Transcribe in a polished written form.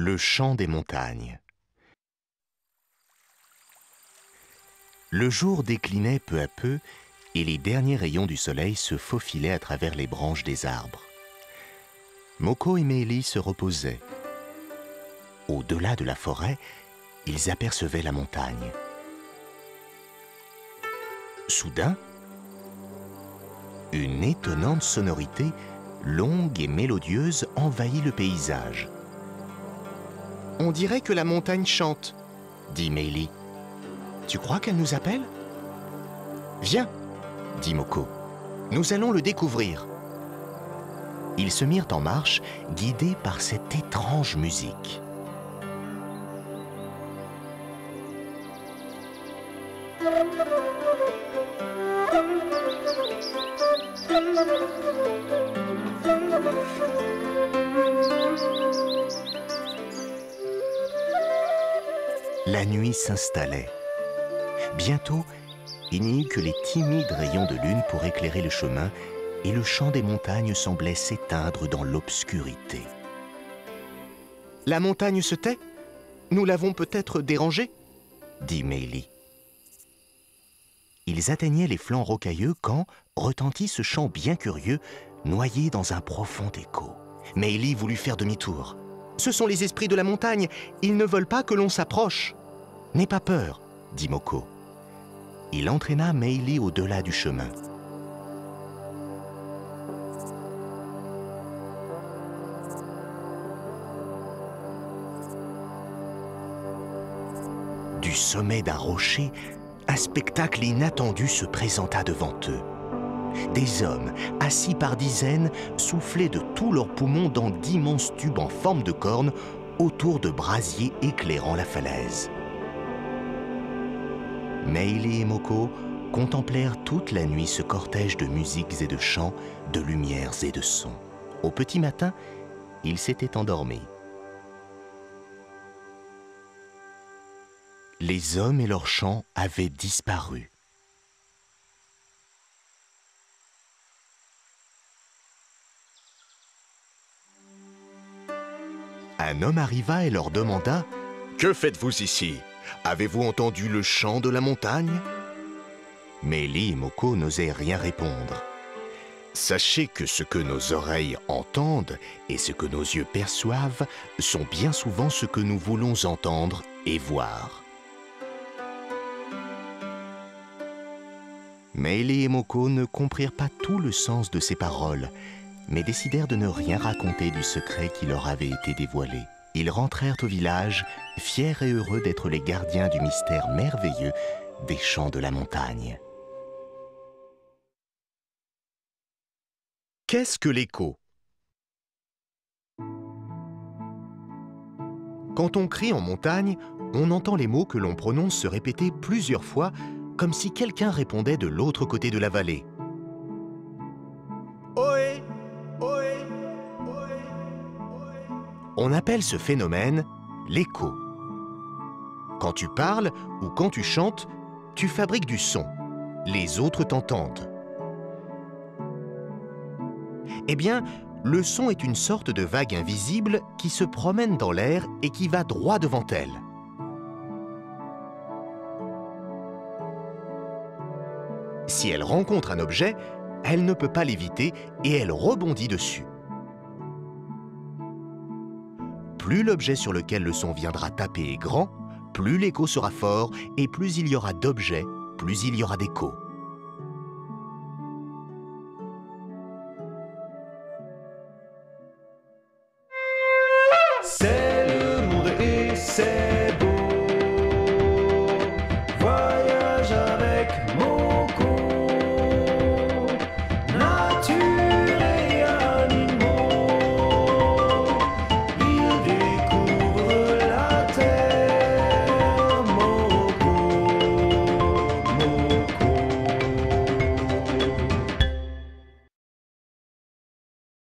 Le chant des montagnes. Le jour déclinait peu à peu et les derniers rayons du soleil se faufilaient à travers les branches des arbres. Moko et Meili se reposaient. Au-delà de la forêt, ils apercevaient la montagne. Soudain, une étonnante sonorité, longue et mélodieuse, envahit le paysage. « On dirait que la montagne chante, » dit Meili. « Tu crois qu'elle nous appelle ?»« Viens, » dit Moko. « Nous allons le découvrir. » Ils se mirent en marche, guidés par cette étrange musique. La nuit s'installait. Bientôt, il n'y eut que les timides rayons de lune pour éclairer le chemin et le chant des montagnes semblait s'éteindre dans l'obscurité. « La montagne se tait? Nous l'avons peut-être dérangée ?» dit Meili. Ils atteignaient les flancs rocailleux quand retentit ce chant bien curieux, noyé dans un profond écho. Meili voulut faire demi-tour. « Ce sont les esprits de la montagne, ils ne veulent pas que l'on s'approche. »« N'aie pas peur, » dit Moko. Il entraîna Meili au-delà du chemin. Du sommet d'un rocher, un spectacle inattendu se présenta devant eux. Des hommes, assis par dizaines, soufflaient de tous leurs poumons dans d'immenses tubes en forme de corne autour de brasiers éclairant la falaise. Meili et Moko contemplèrent toute la nuit ce cortège de musiques et de chants, de lumières et de sons. Au petit matin, ils s'étaient endormis. Les hommes et leurs chants avaient disparu. Un homme arriva et leur demanda « Que faites-vous ici? Avez-vous entendu le chant de la montagne ?» Meili et Moko n'osaient rien répondre. « Sachez que ce que nos oreilles entendent et ce que nos yeux perçoivent sont bien souvent ce que nous voulons entendre et voir. » Meili et Moko ne comprirent pas tout le sens de ces paroles, mais décidèrent de ne rien raconter du secret qui leur avait été dévoilé. Ils rentrèrent au village, fiers et heureux d'être les gardiens du mystère merveilleux des chants de la montagne. Qu'est-ce que l'écho? Quand on crie en montagne, on entend les mots que l'on prononce se répéter plusieurs fois, comme si quelqu'un répondait de l'autre côté de la vallée. Ohé, ohé, ohé, ohé. On appelle ce phénomène l'écho. Quand tu parles ou quand tu chantes, tu fabriques du son. Les autres t'entendent. Eh bien, le son est une sorte de vague invisible qui se promène dans l'air et qui va droit devant elle. Si elle rencontre un objet, elle ne peut pas l'éviter et elle rebondit dessus. Plus l'objet sur lequel le son viendra taper est grand, plus l'écho sera fort et plus il y aura d'objets, plus il y aura d'écho.